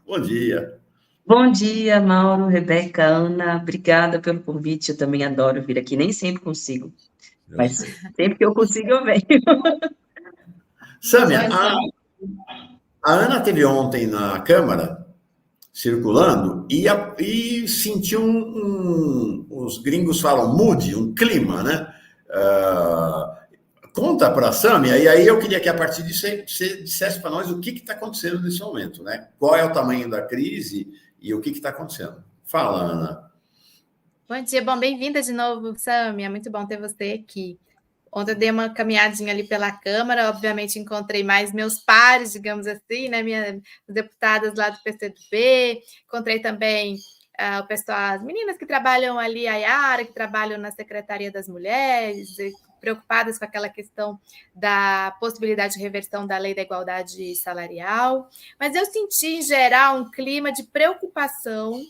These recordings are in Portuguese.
Bom dia. Bom dia, Mauro, Rebeca, Ana, obrigada pelo convite, eu também adoro vir aqui, nem sempre consigo, Eu mas sei. sempre que eu consigo eu venho. Sâmia, Pois é. a Ana teve ontem na Câmara, circulando, e sentiu os gringos falam mood, um clima, né? Conta para a Sâmia, e aí eu queria que a partir disso você dissesse para nós o que está acontecendo nesse momento, né? Qual é o tamanho da crise e o que está acontecendo. Fala, Ana. Bom dia, bom, bem-vinda de novo, Sâmia, muito bom ter você aqui. Ontem eu dei uma caminhadinha ali pela Câmara, obviamente encontrei mais meus pares, digamos assim, né, minhas deputadas lá do PCdoB, encontrei também o pessoal, as meninas que trabalham ali, a Yara, que trabalham na Secretaria das Mulheres, preocupadas com aquela questão da possibilidade de reversão da lei da igualdade salarial, mas eu senti, em geral, um clima de preocupação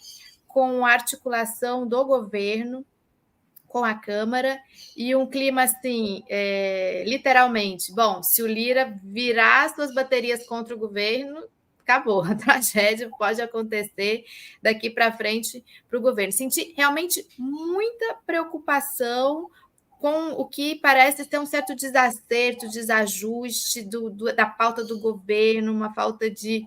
com a articulação do governo com a Câmara e um clima assim, literalmente, bom, se o Lira virar suas baterias contra o governo, acabou, a tragédia pode acontecer daqui para frente para o governo. Senti realmente muita preocupação com o que parece ser um certo desacerto, desajuste da pauta do governo, uma falta de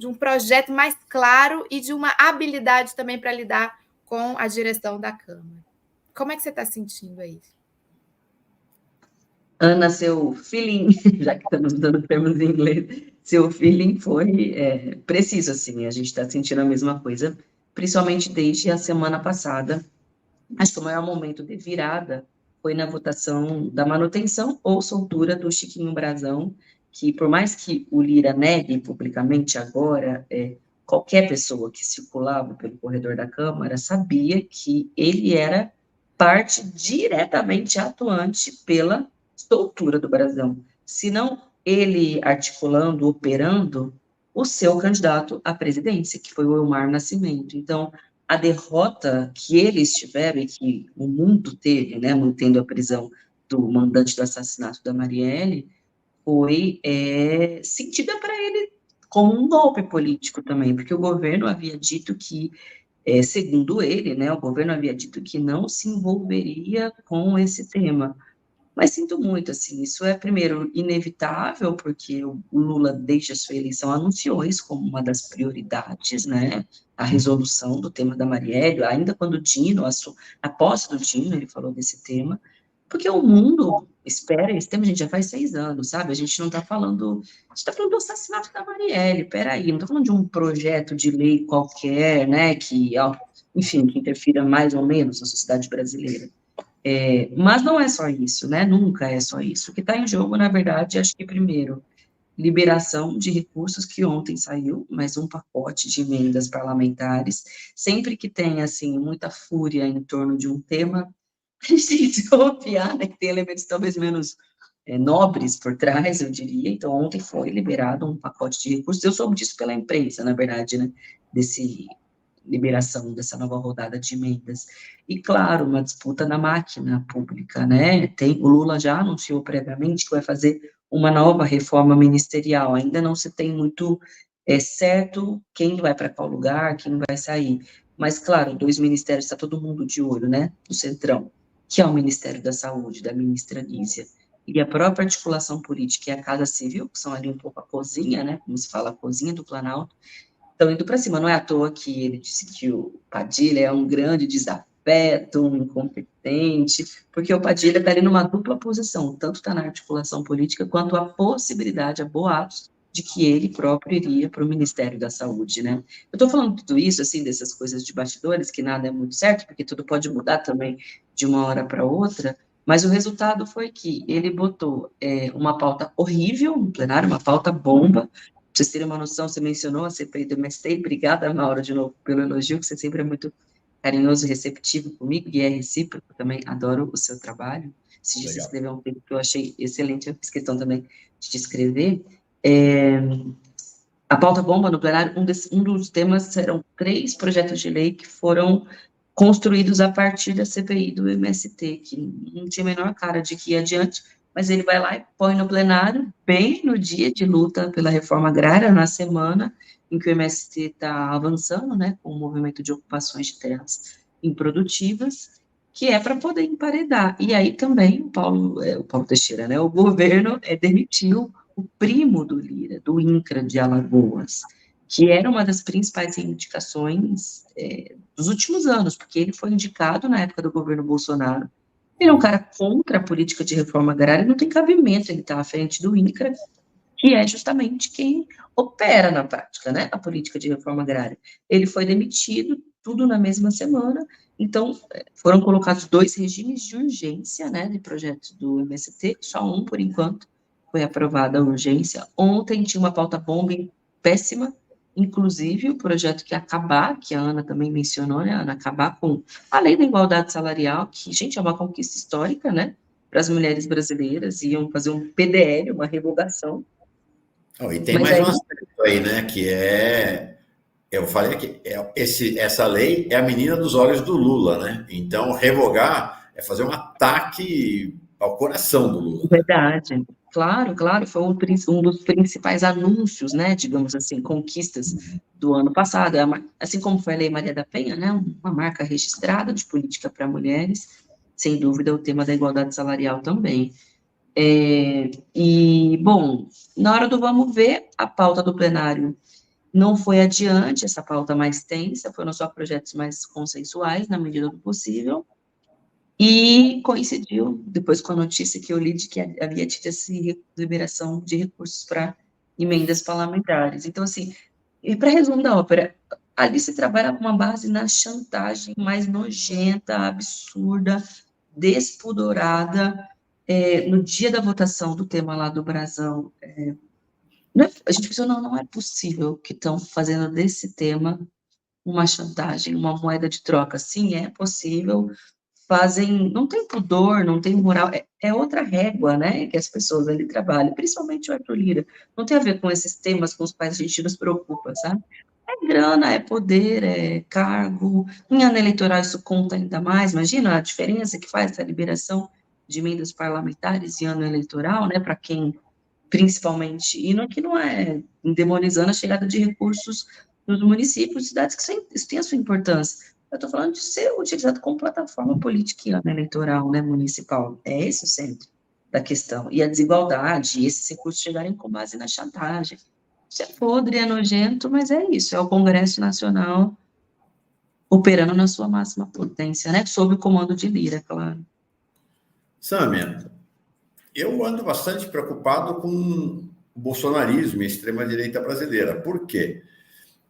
um projeto mais claro e de uma habilidade também para lidar com a direção da Câmara. Como é que você está sentindo aí? Ana, seu feeling, já que estamos usando termos em inglês, seu feeling foi preciso, assim, a gente está sentindo a mesma coisa, principalmente desde a semana passada. Acho que o maior momento de virada foi na votação da manutenção ou soltura do Chiquinho Brazão, que por mais que o Lira negue publicamente agora, qualquer pessoa que circulava pelo corredor da Câmara sabia que ele era parte diretamente atuante pela soltura do Brazão, se não ele articulando, operando o seu candidato à presidência, que foi o Elmar Nascimento. Então, a derrota que eles tiveram e que o mundo teve, né, mantendo a prisão do mandante do assassinato da Marielle, foi sentida para ele como um golpe político também, porque o governo havia dito que, segundo ele, né, o governo havia dito que não se envolveria com esse tema. Mas sinto muito, assim, isso é, primeiro, inevitável, porque o Lula, desde a sua eleição, anunciou isso como uma das prioridades, né, a resolução do tema da Marielle, ainda quando o Dino, a posse do Dino, ele falou desse tema, porque o mundo espera esse tema, a gente já faz 6 anos, sabe, a gente não está falando, a gente está falando do assassinato da Marielle, peraí, não está falando de um projeto de lei qualquer, né, que, enfim, que interfira mais ou menos na sociedade brasileira. Mas não é só isso, né? Nunca é só isso. O que está em jogo, na verdade, acho que, primeiro, liberação de recursos, que ontem saiu, mais um pacote de emendas parlamentares. Sempre que tem, assim, muita fúria em torno de um tema, a gente tem que desconfiar, né? Que tem elementos talvez menos nobres por trás, eu diria. Então, ontem foi liberado um pacote de recursos. Eu soube disso pela imprensa, na verdade, né? Desse liberação dessa nova rodada de emendas. E, claro, uma disputa na máquina pública, né? O Lula já anunciou previamente que vai fazer uma nova reforma ministerial, ainda não se tem muito certo quem vai para qual lugar, quem vai sair. Mas, claro, 2 ministérios, está todo mundo de olho, né? No Centrão, que é o Ministério da Saúde, da ministra Nízia, e a própria articulação política e a Casa Civil, que são ali um pouco a cozinha, né? Como se fala, a cozinha do Planalto, estão indo para cima. Não é à toa que ele disse que o Padilha é um grande desafeto, um incompetente, porque o Padilha está ali numa dupla posição, tanto está na articulação política, quanto a possibilidade, a boatos, de que ele próprio iria para o Ministério da Saúde, né? Eu estou falando tudo isso, assim, dessas coisas de bastidores, que nada é muito certo, porque tudo pode mudar também de uma hora para outra, mas o resultado foi que ele botou uma pauta horrível no plenário, uma pauta bomba. Pra vocês terem uma noção, você mencionou a CPI do MST, obrigada, Mauro, de novo, pelo elogio, que você sempre é muito carinhoso e receptivo comigo, e é recíproco também, adoro o seu trabalho. Se você escreveu um texto que eu achei excelente, eu fiz questão também de te escrever. A pauta bomba no plenário, um dos temas serão 3 projetos de lei que foram construídos a partir da CPI do MST, que não tinha a menor cara de que ia adiante, mas ele vai lá e põe no plenário, bem no dia de luta pela reforma agrária, na semana em que o MST está avançando, né, com o movimento de ocupações de terras improdutivas, que é para poder emparedar. E aí também o Paulo Teixeira, né, o governo demitiu o primo do Lira, do INCRA de Alagoas, que era uma das principais reivindicações dos últimos anos, porque ele foi indicado na época do governo Bolsonaro. Ele é um cara contra a política de reforma agrária, não tem cabimento ele estar à frente do INCRA, que é justamente quem opera na prática, né, a política de reforma agrária. Ele foi demitido, tudo na mesma semana, então foram colocados 2 regimes de urgência, né, de projetos do MST, só um por enquanto foi aprovada a urgência. Ontem tinha uma pauta bomba péssima, inclusive o projeto que acabar, que a Ana também mencionou, né, Ana, acabar com a lei da igualdade salarial, que, gente, é uma conquista histórica, né, para as mulheres brasileiras, iam fazer um PDL, uma revogação. E tem mais um aspecto aí, né, que eu falei que essa lei é a menina dos olhos do Lula, né? Então, revogar é fazer um ataque ao coração do Lula. Verdade. Claro, foi um dos principais anúncios, né, digamos assim, conquistas do ano passado. Assim como foi a Lei Maria da Penha, né, uma marca registrada de política para mulheres, sem dúvida o tema da igualdade salarial também. E, bom, na hora do vamos ver, a pauta do plenário não foi adiante, essa pauta mais tensa, foram só projetos mais consensuais, na medida do possível, e coincidiu depois com a notícia que eu li de que havia tido essa liberação de recursos para emendas parlamentares. Então, assim, e para resumo da ópera, ali se trabalha com uma base na chantagem mais nojenta, absurda, despudorada. No dia da votação do tema lá do Brasão, a gente pensou, não é possível que estão fazendo desse tema uma chantagem, uma moeda de troca. Sim, é possível, não tem pudor, não tem moral, é outra régua, né, que as pessoas ali trabalham, principalmente o Arthur Lira, não tem a ver com esses temas com os quais a gente nos preocupa, sabe? É grana, é poder, é cargo, em ano eleitoral isso conta ainda mais, imagina a diferença que faz essa liberação de emendas parlamentares em ano eleitoral, né, para quem, principalmente, e que não é demonizando a chegada de recursos nos municípios, cidades, que isso tem a sua importância. Eu estou falando de ser utilizado como plataforma política em ano eleitoral, né, municipal. É esse o centro da questão. E a desigualdade, e esses recursos chegarem com base na chantagem. Isso é podre, é nojento, mas é isso, é o Congresso Nacional operando na sua máxima potência, né, sob o comando de Lira, claro. Sâmia, eu ando bastante preocupado com o bolsonarismo e a extrema-direita brasileira. Por quê?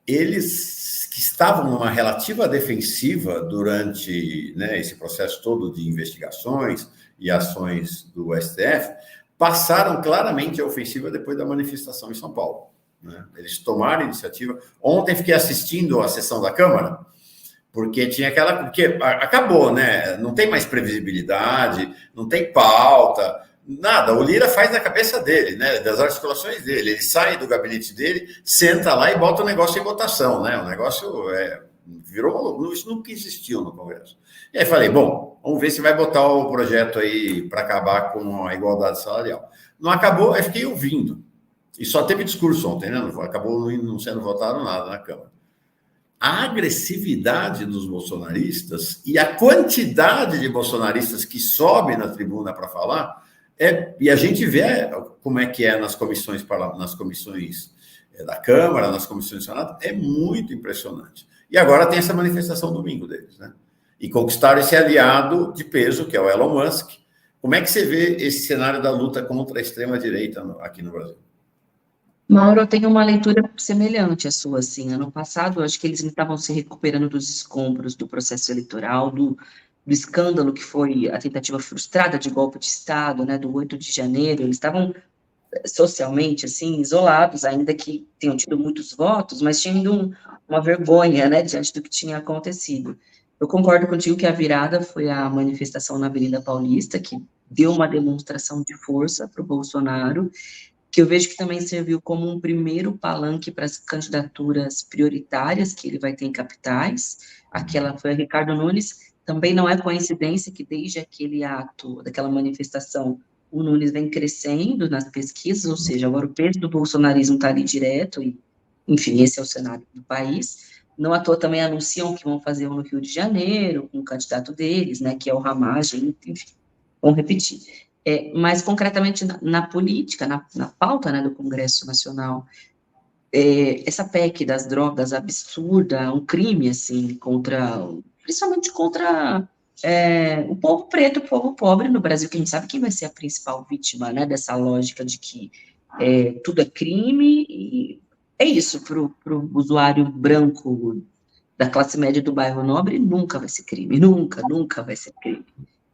Eles que estavam numa relativa defensiva durante, né, esse processo todo de investigações e ações do STF, passaram claramente a ofensiva depois da manifestação em São Paulo, né? Eles tomaram a iniciativa. Ontem fiquei assistindo a sessão da Câmara, porque tinha porque acabou, né? Não tem mais previsibilidade, não tem pauta, nada. O Lira faz na cabeça dele, né? Das articulações dele. Ele sai do gabinete dele, senta lá e bota o negócio em votação, né? O negócio virou uma loucura. Isso nunca existiu no Congresso. E aí falei, bom, vamos ver se vai botar o projeto aí para acabar com a igualdade salarial. Não acabou, aí fiquei ouvindo. E só teve discurso ontem, né? Acabou não sendo votado nada na Câmara. A agressividade dos bolsonaristas e a quantidade de bolsonaristas que sobem na tribuna para falar, e a gente vê como é que é nas comissões da Câmara, nas comissões do Senado, é muito impressionante. E agora tem essa manifestação domingo deles, né? E conquistaram esse aliado de peso, que é o Elon Musk. Como é que você vê esse cenário da luta contra a extrema-direita aqui no Brasil? Mauro, eu tenho uma leitura semelhante à sua, assim. Ano passado, eu acho que eles estavam se recuperando dos escombros do processo eleitoral, do escândalo que foi a tentativa frustrada de golpe de Estado, né, do 8 de janeiro. Eles estavam socialmente, assim, isolados, ainda que tenham tido muitos votos, mas tinha ainda uma vergonha, né, diante do que tinha acontecido. Eu concordo contigo que a virada foi a manifestação na Avenida Paulista, que deu uma demonstração de força para o Bolsonaro, que eu vejo que também serviu como um primeiro palanque para as candidaturas prioritárias que ele vai ter em capitais. Aquela foi a Ricardo Nunes. Também não é coincidência que desde aquele ato, daquela manifestação, o Nunes vem crescendo nas pesquisas, ou seja, agora o peso do bolsonarismo está ali direto, e, enfim, esse é o cenário do país. Não à toa também anunciam que vão fazer um no Rio de Janeiro, com o candidato deles, né, que é o Ramagem, enfim, vão repetir. Mas, concretamente, na política, na pauta, né, do Congresso Nacional, essa PEC das drogas absurda, um crime, assim, principalmente contra o povo preto, o povo pobre no Brasil, que a gente sabe quem vai ser a principal vítima, né, dessa lógica de que tudo é crime, e é isso, para o usuário branco da classe média do bairro nobre, nunca vai ser crime, nunca, nunca vai ser crime.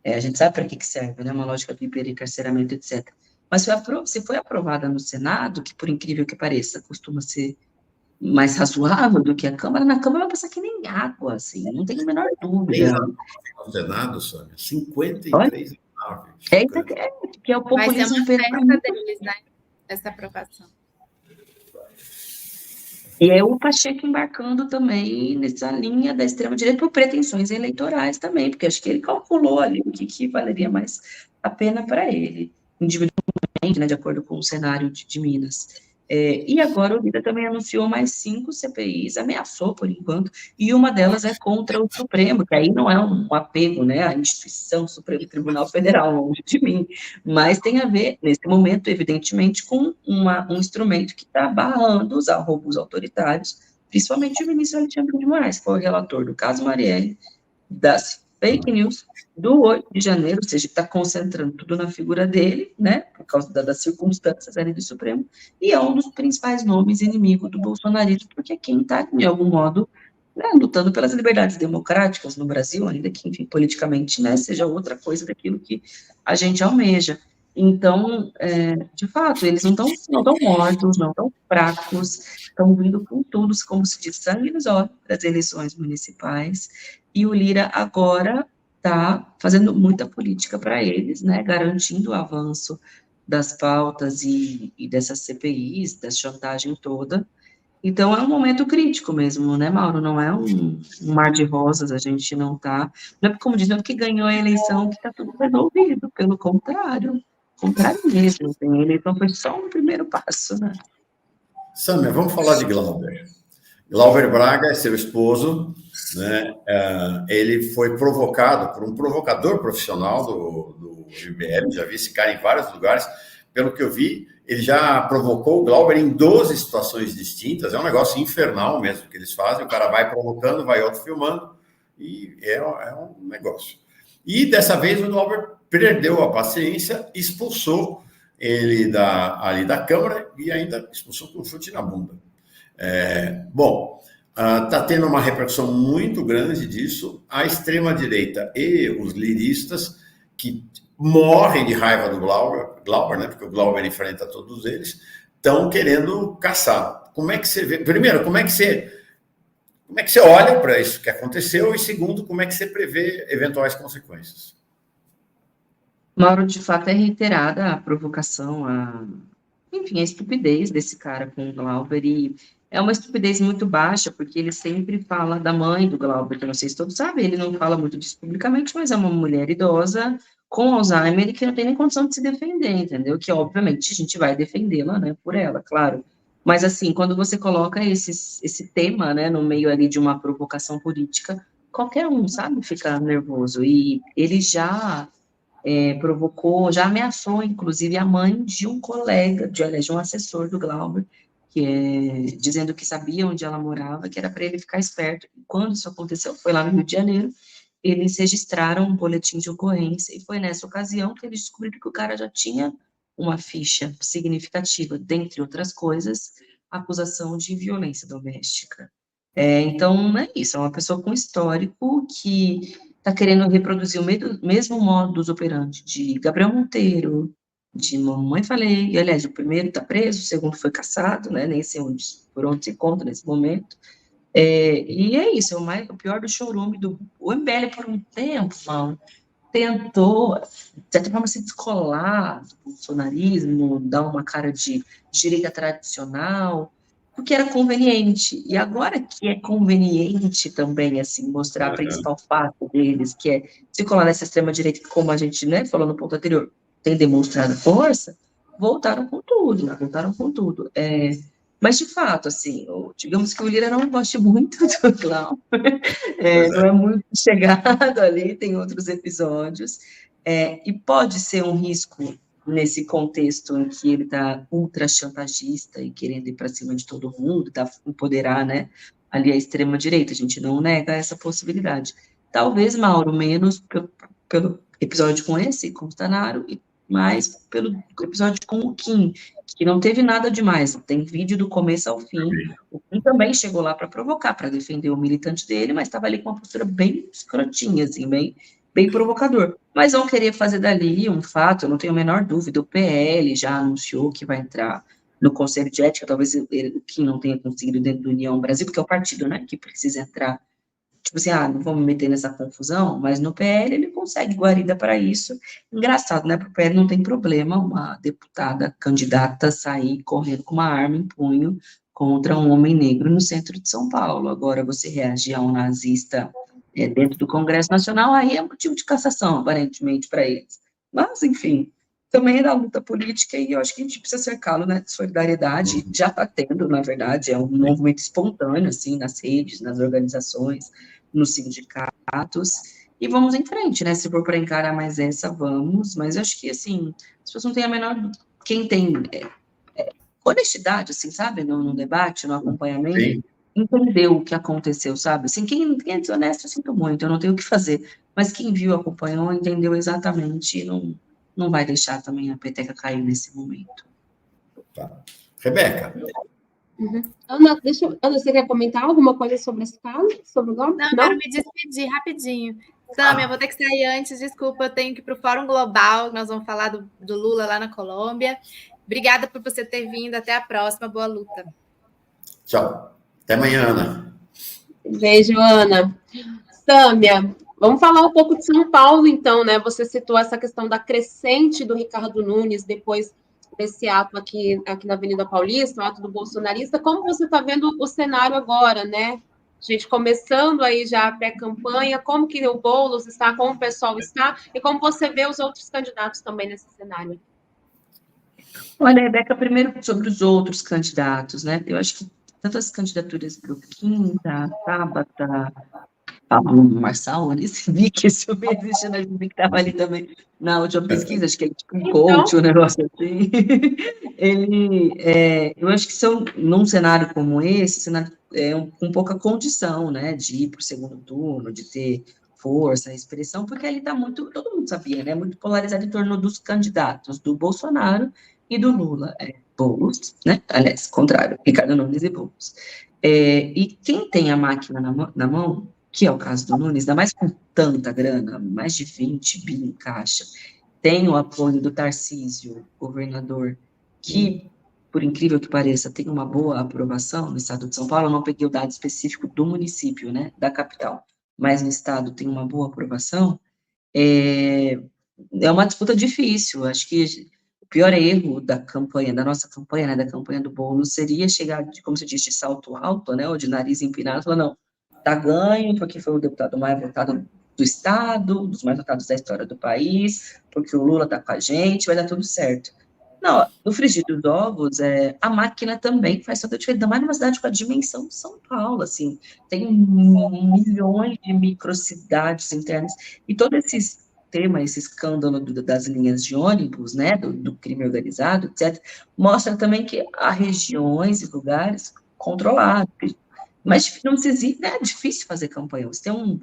A gente sabe para que serve, né, uma lógica do hiperencarceramento, etc. Mas se foi aprovada no Senado, que por incrível que pareça, costuma ser mais razoável do que a Câmara, na Câmara vai passar que nem água, assim, não tenho a menor dúvida. No Senado, Sônia, 53 a 9. Que é o populismo federal deles, né? Essa aprovação. E é o Pacheco embarcando também nessa linha da extrema-direita por pretensões eleitorais também, porque acho que ele calculou ali o que valeria mais a pena para ele, individualmente, né, de acordo com o cenário de Minas. E agora o Lira também anunciou mais 5 CPIs, ameaçou por enquanto, e uma delas é contra o Supremo, que aí não é um apego, né, à instituição Supremo Tribunal Federal, longe de mim, mas tem a ver, nesse momento, evidentemente, com um instrumento que está barrando os roubos autoritários, principalmente o ministro Alexandre de Moraes, que foi o relator do caso Marielle, das fake news do 8 de janeiro, ou seja, está concentrando tudo na figura dele, né, por causa das circunstâncias ali do Supremo, e é um dos principais nomes inimigos do bolsonarismo, porque é quem está, de algum modo, né, lutando pelas liberdades democráticas no Brasil, ainda que, enfim, politicamente, né, seja outra coisa daquilo que a gente almeja. Então, de fato, eles não estão mortos, não estão fracos, estão vindo com tudo, como se diz, sangue nos olhos das eleições municipais, e o Lira agora está fazendo muita política para eles, né, garantindo o avanço das pautas e dessas CPIs, dessa chantagem toda. Então, é um momento crítico mesmo, né, Mauro? Não é um mar de rosas, a gente não está... Não é como diz, não é porque ganhou a eleição que está tudo resolvido, pelo contrário mesmo, assim, a eleição foi só um primeiro passo, né? Sâmia, vamos falar de Glauber. Glauber Braga é seu esposo, né? Ele foi provocado por um provocador profissional do MBL, já vi esse cara em vários lugares. Pelo que eu vi, ele já provocou o Glauber em 12 situações distintas. É um negócio infernal mesmo que eles fazem. O cara vai provocando, vai outro filmando, e é um negócio. E dessa vez o Glauber perdeu a paciência, expulsou ele ali da Câmara e ainda expulsou com um chute na bunda. Está tendo uma repercussão muito grande disso. A extrema-direita e os liristas, que morrem de raiva do Glauber, né, porque o Glauber enfrenta todos eles, estão querendo caçar. Como é que você vê? Primeiro, como é que você olha para isso que aconteceu? E segundo, como é que você prevê eventuais consequências? Mauro, de fato, é reiterada a provocação, enfim, a estupidez desse cara com o Glauber, e é uma estupidez muito baixa, porque ele sempre fala da mãe do Glauber, que eu não sei se todos sabem, ele não fala muito disso publicamente, mas é uma mulher idosa com Alzheimer e que não tem nem condição de se defender, entendeu? Que, obviamente, a gente vai defendê-la, né, por ela, claro. Mas, assim, quando você coloca esse tema, né, no meio ali de uma provocação política, qualquer um, sabe, fica nervoso, e ele já... provocou, já ameaçou, inclusive, a mãe de um colega, de um assessor do Glauber, dizendo que sabia onde ela morava, que era para ele ficar esperto. E quando isso aconteceu, foi lá no Rio de Janeiro, eles registraram um boletim de ocorrência, e foi nessa ocasião que eles descobriram que o cara já tinha uma ficha significativa, dentre outras coisas, acusação de violência doméstica. Então, é isso, é uma pessoa com histórico que está querendo reproduzir o mesmo modus operandi de Gabriel Monteiro, de Mamãe Falei, e, aliás, o primeiro está preso, o segundo foi cassado, né, nem sei por onde se encontra nesse momento, e é isso, o pior do chorume o MBL por um tempo, mano, tentou, de certa forma, se descolar do bolsonarismo, dar uma cara de direita tradicional, porque era conveniente, e agora que é conveniente também, assim, mostrar a principal fato deles, que é se colar nessa extrema-direita, como a gente, né, falou no ponto anterior, tem demonstrado força, voltaram com tudo. Mas, de fato, assim, digamos que o Lira não goste muito do Cláudio, não é muito chegado ali, tem outros episódios, e pode ser um risco nesse contexto em que ele está ultra chantagista e querendo ir para cima de todo mundo, empoderar, né, ali a extrema-direita, a gente não nega essa possibilidade. Talvez, Mauro, menos pelo episódio com o Stanaro, e mais pelo episódio com o Kim, que não teve nada demais, tem vídeo do começo ao fim. O Kim também chegou lá para provocar, para defender o militante dele, mas estava ali com uma postura bem escrotinha, assim, bem provocador. Mas vão querer fazer dali um fato, eu não tenho a menor dúvida, o PL já anunciou que vai entrar no Conselho de Ética, talvez o Kim não tenha conseguido dentro do União Brasil, porque é o partido, né, que precisa entrar. Tipo assim, não vou me meter nessa confusão, mas no PL ele consegue guarida para isso. Engraçado, né? Porque o PL não tem problema uma deputada candidata sair correndo com uma arma em punho contra um homem negro no centro de São Paulo. Agora, você reagir a um nazista dentro do Congresso Nacional, aí é motivo de cassação, aparentemente, para eles. Mas, enfim, também é da luta política e eu acho que a gente precisa cercá-lo, né, de solidariedade. Já está tendo, na verdade, é um movimento espontâneo, assim, nas redes, nas organizações, nos sindicatos, e vamos em frente, né, se for para encarar mais essa, vamos, mas eu acho que, assim, as pessoas não têm a menor, quem tem honestidade, assim, sabe, no debate, no acompanhamento, sim, entendeu o que aconteceu, sabe, assim, quem é desonesto, eu sinto muito, eu não tenho o que fazer, mas quem viu, acompanhou, entendeu exatamente, e não vai deixar também a peteca cair nesse momento. Tá. Rebeca. Ana, você quer comentar alguma coisa sobre esse caso? Sobre o golpe? Não, eu quero me despedir rapidinho. Sami, eu vou ter que sair antes, desculpa, eu tenho que ir para o Fórum Global, nós vamos falar do Lula lá na Colômbia. Obrigada por você ter vindo, até a próxima, boa luta. Tchau. Até amanhã, Ana. Beijo, Ana. Sâmia, vamos falar um pouco de São Paulo, então, né? Você citou essa questão da crescente do Ricardo Nunes, depois desse ato aqui na Avenida Paulista, o ato do bolsonarista. Como você está vendo o cenário agora, né? Gente, começando aí já a pré-campanha, como que o Boulos está, como o pessoal está, e como você vê os outros candidatos também nesse cenário? Olha, Rebeca, primeiro sobre os outros candidatos, né? Eu acho que tanto as candidaturas do Kim, da Tabata, Pablo Marçal, eu nem sabia que esse homem existia, mas vi que estava ali também na última pesquisa, acho que ele tipo um coach, um negócio assim. Eu acho que são, num cenário como esse, cenário com pouca condição, né, de ir para o segundo turno, de ter força, expressão, porque ele está muito, todo mundo sabia, né, muito polarizado em torno dos candidatos, do Bolsonaro e do Lula, Boulos, né, aliás, contrário, Ricardo Nunes e Boulos. E quem tem a máquina na mão, que é o caso do Nunes, ainda mais com tanta grana, mais de 20 bi em caixa, tem o apoio do Tarcísio, governador, que, por incrível que pareça, tem uma boa aprovação no estado de São Paulo. Eu não peguei o dado específico do município, né, da capital, mas no estado tem uma boa aprovação. É uma disputa difícil. Acho que o pior erro da campanha, da nossa campanha, né, da campanha do Boulos, seria chegar, como se diz, de salto alto, né, ou de nariz empinado, falar, não, tá ganho, porque foi o deputado mais votado do estado, dos mais votados da história do país, porque o Lula tá com a gente, vai dar tudo certo. Não, no frigir dos ovos, a máquina também faz toda a diferença, ainda mais numa cidade com a dimensão de São Paulo, assim, tem milhões de microcidades internas, e todo esse tema, esse escândalo das linhas de ônibus, né, do crime organizado, etc., mostra também que há regiões e lugares controlados, mas não se existe, né, é difícil fazer campanha, você tem um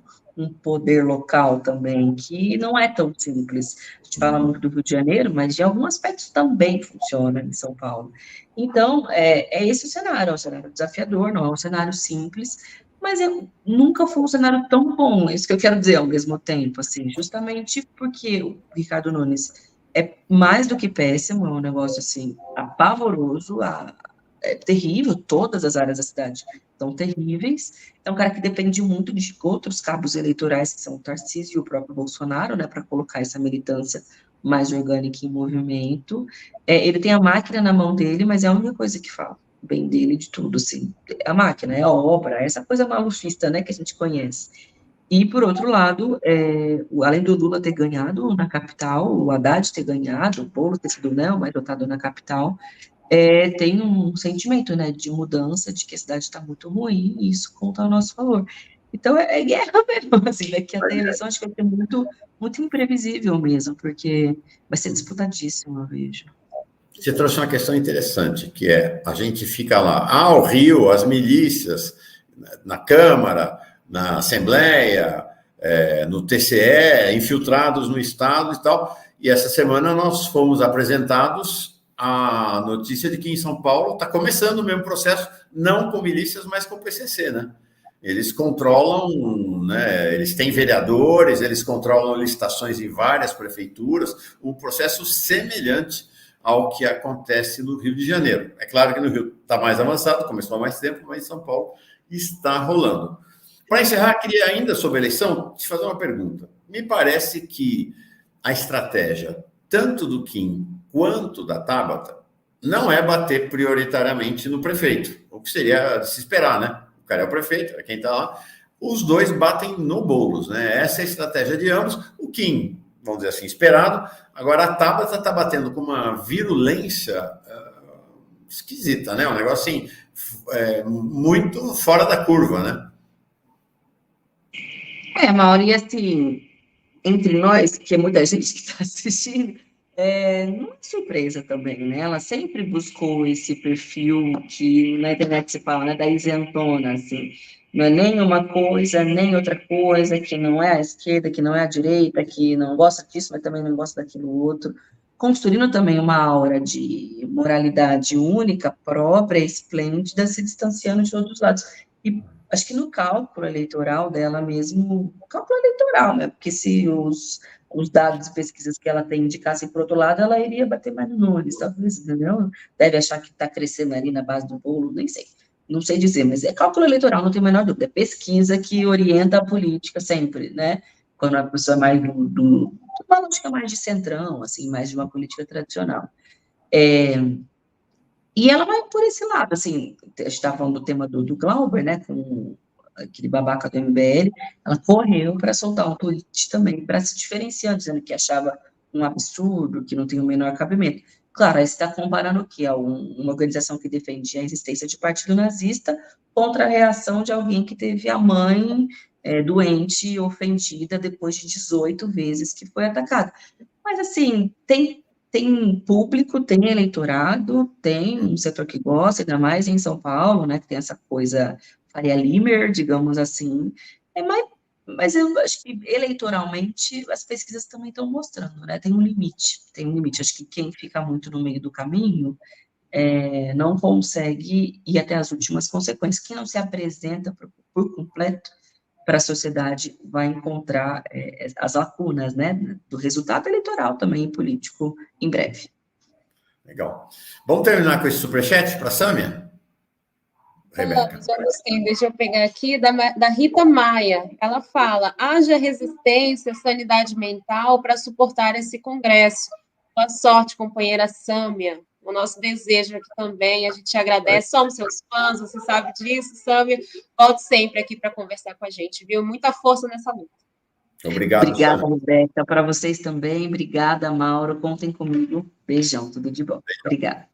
poder local também, que não é tão simples. A gente fala muito do Rio de Janeiro, mas de alguns aspectos também funciona em São Paulo. Então, é esse o cenário, é um cenário desafiador, não é um cenário simples, mas nunca foi um cenário tão bom, é isso que eu quero dizer ao mesmo tempo, assim, justamente porque o Ricardo Nunes é mais do que péssimo, é um negócio, assim, apavoroso, é terrível, todas as áreas da cidade são terríveis, é um cara que depende muito de outros cabos eleitorais, que são o Tarcísio e o próprio Bolsonaro, né, para colocar essa militância mais orgânica em movimento. Ele tem a máquina na mão dele, mas é a única coisa que fala bem dele de tudo, assim, a máquina, a obra, essa coisa malufista, né, que a gente conhece. E, por outro lado, além do Lula ter ganhado na capital, o Haddad ter ganhado, o Boulos ter sido, né, o mais votado na capital, tem um sentimento, né, de mudança, de que a cidade está muito ruim, e isso conta ao nosso favor. Então, é guerra mesmo, assim, daqui até a eleição, acho que vai ser muito, muito imprevisível mesmo, porque vai ser disputadíssimo, eu vejo. Você trouxe uma questão interessante, que é, a gente fica lá, o Rio, as milícias, na Câmara, na Assembleia, no TCE, infiltrados no Estado e tal, e essa semana nós fomos apresentados a notícia de que em São Paulo está começando o mesmo processo, não com milícias, mas com o PCC, né? Eles controlam, né, eles têm vereadores, eles controlam licitações em várias prefeituras, um processo semelhante ao que acontece no Rio de Janeiro. É claro que no Rio está mais avançado, começou há mais tempo, mas em São Paulo está rolando. Para encerrar, queria ainda sobre a eleição te fazer uma pergunta. Me parece que a estratégia, tanto do Kim quanto da Tabata, não é bater prioritariamente no prefeito, o que seria de se esperar, né? O cara é o prefeito, é quem está lá. Os dois batem no Boulos, né? Essa é a estratégia de ambos. O Kim, vamos dizer assim, esperado. Agora, a Tabata está batendo com uma virulência esquisita, né? Um negócio assim, muito fora da curva, né? Mauro, e assim, entre nós, que é muita gente que está assistindo, não é surpresa também, né? Ela sempre buscou esse perfil que na internet se fala, né, da isentona, assim. Não é nem uma coisa, nem outra coisa, que não é a esquerda, que não é a direita, que não gosta disso, mas também não gosta daquilo outro. Construindo também uma aura de moralidade única, própria, esplêndida, se distanciando de todos os lados. E acho que no cálculo eleitoral dela mesmo, cálculo eleitoral, né? Porque se os dados e pesquisas que ela tem indicassem por outro lado, ela iria bater mais no Nunes, talvez, entendeu? Deve achar que está crescendo ali na base do bolo, nem sei. Não sei dizer, mas é cálculo eleitoral, não tenho a menor dúvida. É pesquisa que orienta a política sempre, né? Quando a pessoa é mais uma lógica mais de centrão, assim, mais de uma política tradicional. E ela vai por esse lado, assim, a gente estava falando do tema do Glauber, né, com aquele babaca do MBL, ela correu para soltar um tweet também, para se diferenciar, dizendo que achava um absurdo, que não tem o menor cabimento. Claro, aí você está comparando o quê? Uma organização que defendia a existência de partido nazista contra a reação de alguém que teve a mãe doente e ofendida depois de 18 vezes que foi atacada. Mas, assim, tem público, tem eleitorado, tem um setor que gosta, ainda mais em São Paulo, né, que tem essa coisa Faria Limer, digamos assim, mas eu acho que eleitoralmente as pesquisas também estão mostrando, né, tem um limite, acho que quem fica muito no meio do caminho não consegue ir até as últimas consequências, quem não se apresenta por completo para a sociedade vai encontrar as lacunas, né, do resultado eleitoral também político em breve. Legal. Vamos terminar com esse superchat para a Sâmia? Rebeca. Já gostei, deixa eu pegar aqui, da Rita Maia. Ela fala, haja resistência, sanidade mental para suportar esse congresso. Boa sorte, companheira Sâmia. O nosso desejo aqui também, a gente te agradece, somos seus fãs, você sabe disso, Sâmia. Volte sempre aqui para conversar com a gente, viu? Muita força nessa luta. Obrigado, obrigada, Sâmia. Rebeca. Para vocês também, obrigada, Mauro. Contem comigo. Beijão, tudo de bom. Beijão. Obrigada.